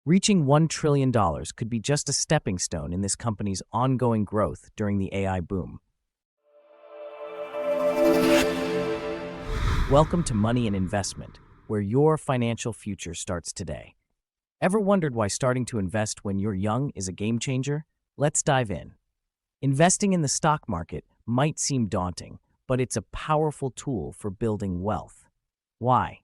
Reaching $1 trillion could be just a stepping stone in this company's ongoing growth during the AI boom. Welcome to Money and Investment, where your financial future starts today. Ever wondered why starting to invest when you're young is a game changer? Let's dive in. Investing in the stock market might seem daunting, but it's a powerful tool for building wealth. Why?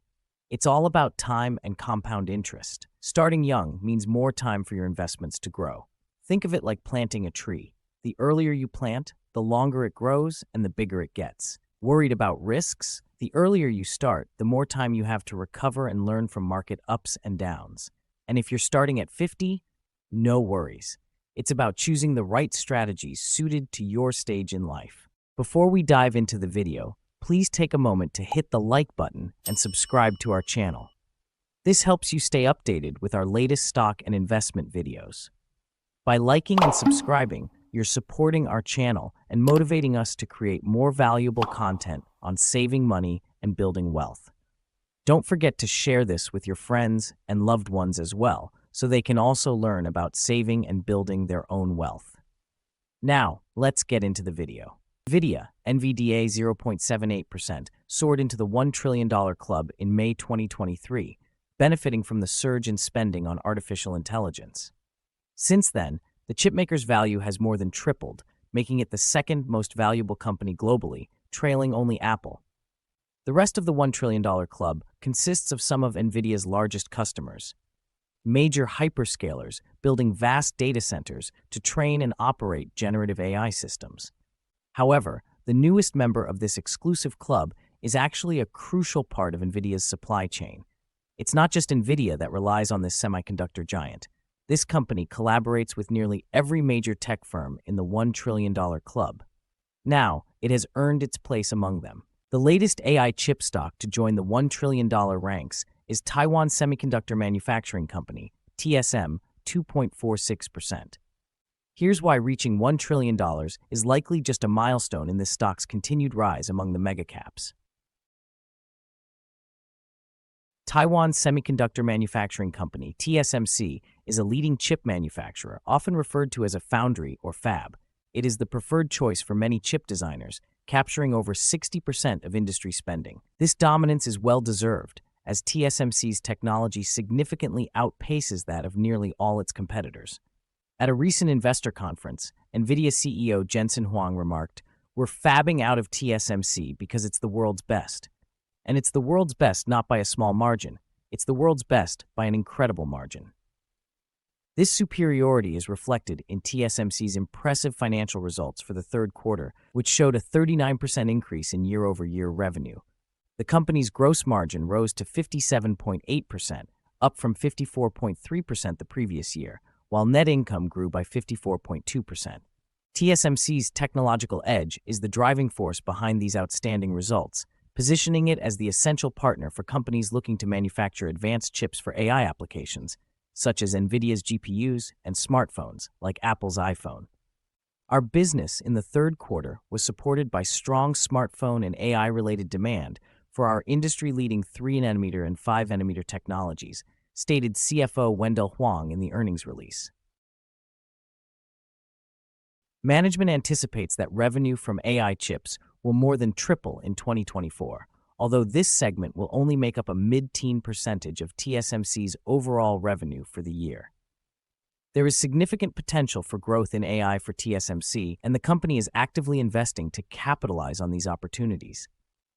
It's all about time and compound interest. Starting young means more time for your investments to grow. Think of it like planting a tree. The earlier you plant, the longer it grows and the bigger it gets. Worried about risks? The earlier you start, the more time you have to recover and learn from market ups and downs. And if you're starting at 50, no worries. It's about choosing the right strategies suited to your stage in life. Before we dive into the video, please take a moment to hit the like button and subscribe to our channel. This helps you stay updated with our latest stock and investment videos. By liking and subscribing, you're supporting our channel and motivating us to create more valuable content on saving money and building wealth. Don't forget to share this with your friends and loved ones as well, so they can also learn about saving and building their own wealth. Now, let's get into the video. Nvidia, 0.78%, soared into the $1 trillion club in May 2023, benefiting from the surge in spending on artificial intelligence. Since then, the chipmaker's value has more than tripled, making it the second most valuable company globally, trailing only Apple. The rest of the $1 trillion club consists of some of Nvidia's largest customers. Major hyperscalers building vast data centers to train and operate generative AI systems. However, the newest member of this exclusive club is actually a crucial part of Nvidia's supply chain. It's not just Nvidia that relies on this semiconductor giant. This company collaborates with nearly every major tech firm in the $1 trillion club. Now, it has earned its place among them. The latest AI chip stock to join the $1 trillion ranks is Taiwan Semiconductor Manufacturing Company, TSM, 2.46%. Here's why reaching $1 trillion is likely just a milestone in this stock's continued rise among the megacaps. Taiwan Semiconductor Manufacturing Company, TSMC, is a leading chip manufacturer, often referred to as a foundry or fab. It is the preferred choice for many chip designers, capturing over 60% of industry spending. This dominance is well-deserved, as TSMC's technology significantly outpaces that of nearly all its competitors. At a recent investor conference, Nvidia CEO Jensen Huang remarked, "We're fabbing out of TSMC because it's the world's best. And it's the world's best not by a small margin. It's the world's best by an incredible margin." This superiority is reflected in TSMC's impressive financial results for the third quarter, which showed a 39% increase in year-over-year revenue. The company's gross margin rose to 57.8%, up from 54.3% the previous year, while net income grew by 54.2%. TSMC's technological edge is the driving force behind these outstanding results, positioning it as the essential partner for companies looking to manufacture advanced chips for AI applications, such as Nvidia's GPUs and smartphones like Apple's iPhone. Our business in the third quarter was supported by strong smartphone and AI-related demand for our industry-leading 3nm and 5nm technologies, stated CFO Wendell Huang in the earnings release. Management anticipates that revenue from AI chips will more than triple in 2024, although this segment will only make up a mid-teen percentage of TSMC's overall revenue for the year. There is significant potential for growth in AI for TSMC, and the company is actively investing to capitalize on these opportunities.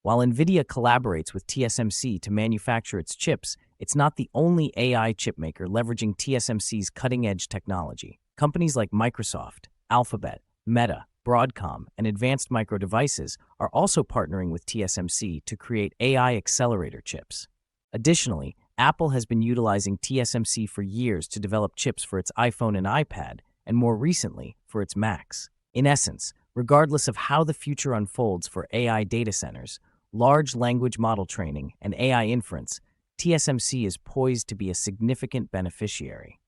While Nvidia collaborates with TSMC to manufacture its chips, it's not the only AI chipmaker leveraging TSMC's cutting-edge technology. Companies like Microsoft, Alphabet, Meta, Broadcom, and Advanced Micro Devices are also partnering with TSMC to create AI accelerator chips. Additionally, Apple has been utilizing TSMC for years to develop chips for its iPhone and iPad, and more recently, for its Macs. In essence, regardless of how the future unfolds for AI data centers, large language model training, and AI inference, TSMC is poised to be a significant beneficiary.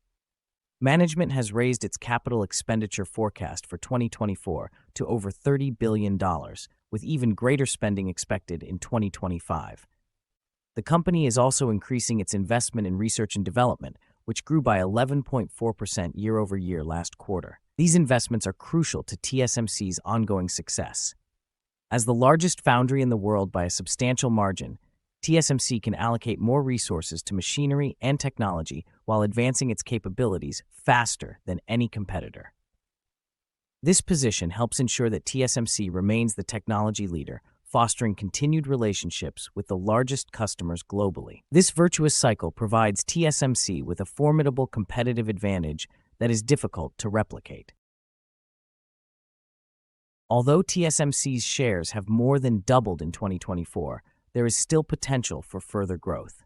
Management has raised its capital expenditure forecast for 2024 to over $30 billion, with even greater spending expected in 2025. The company is also increasing its investment in research and development, which grew by 11.4% year over year last quarter. These investments are crucial to TSMC's ongoing success. As the largest foundry in the world by a substantial margin, TSMC can allocate more resources to machinery and technology while advancing its capabilities faster than any competitor. This position helps ensure that TSMC remains the technology leader, fostering continued relationships with the largest customers globally. This virtuous cycle provides TSMC with a formidable competitive advantage that is difficult to replicate. Although TSMC's shares have more than doubled in 2024, there is still potential for further growth.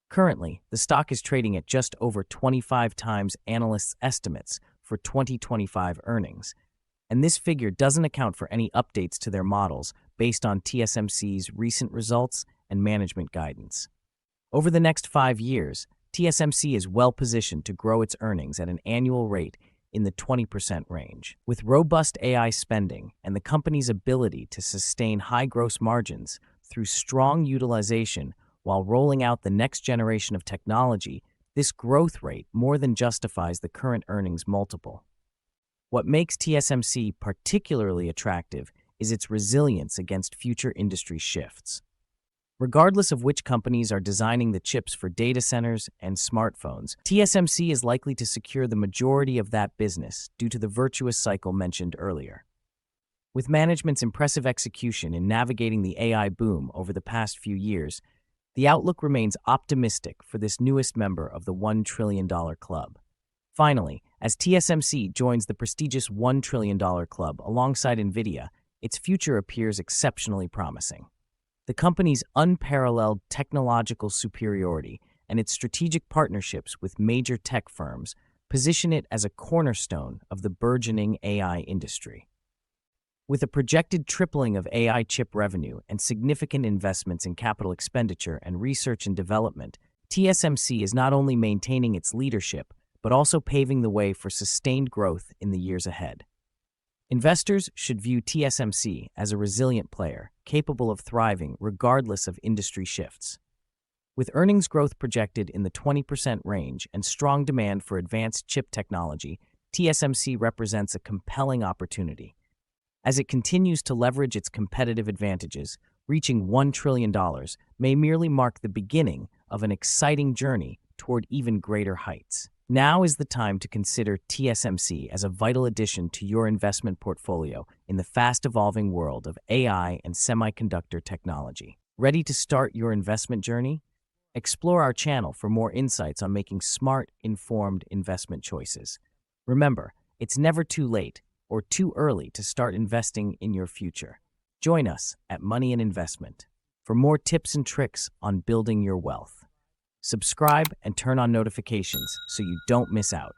Currently, the stock is trading at just over 25 times analysts' estimates for 2025 earnings, and this figure doesn't account for any updates to their models based on TSMC's recent results and management guidance. Over the next 5 years, TSMC is well positioned to grow its earnings at an annual rate in the 20% range. With robust AI spending and the company's ability to sustain high gross margins through strong utilization while rolling out the next generation of technology, this growth rate more than justifies the current earnings multiple. What makes TSMC particularly attractive is its resilience against future industry shifts. Regardless of which companies are designing the chips for data centers and smartphones, TSMC is likely to secure the majority of that business due to the virtuous cycle mentioned earlier. With management's impressive execution in navigating the AI boom over the past few years, the outlook remains optimistic for this newest member of the $1 trillion club. Finally, as TSMC joins the prestigious $1 trillion club alongside Nvidia, its future appears exceptionally promising. The company's unparalleled technological superiority and its strategic partnerships with major tech firms position it as a cornerstone of the burgeoning AI industry. With a projected tripling of AI chip revenue and significant investments in capital expenditure and research and development, TSMC is not only maintaining its leadership, but also paving the way for sustained growth in the years ahead. Investors should view TSMC as a resilient player, capable of thriving regardless of industry shifts. With earnings growth projected in the 20% range and strong demand for advanced chip technology, TSMC represents a compelling opportunity. As it continues to leverage its competitive advantages, reaching $1 trillion may merely mark the beginning of an exciting journey toward even greater heights. Now is the time to consider TSMC as a vital addition to your investment portfolio in the fast-evolving world of AI and semiconductor technology. Ready to start your investment journey? Explore our channel for more insights on making smart, informed investment choices. Remember, it's never too late or too early to start investing in your future. Join us at Money and Investment for more tips and tricks on building your wealth. Subscribe and turn on notifications so you don't miss out.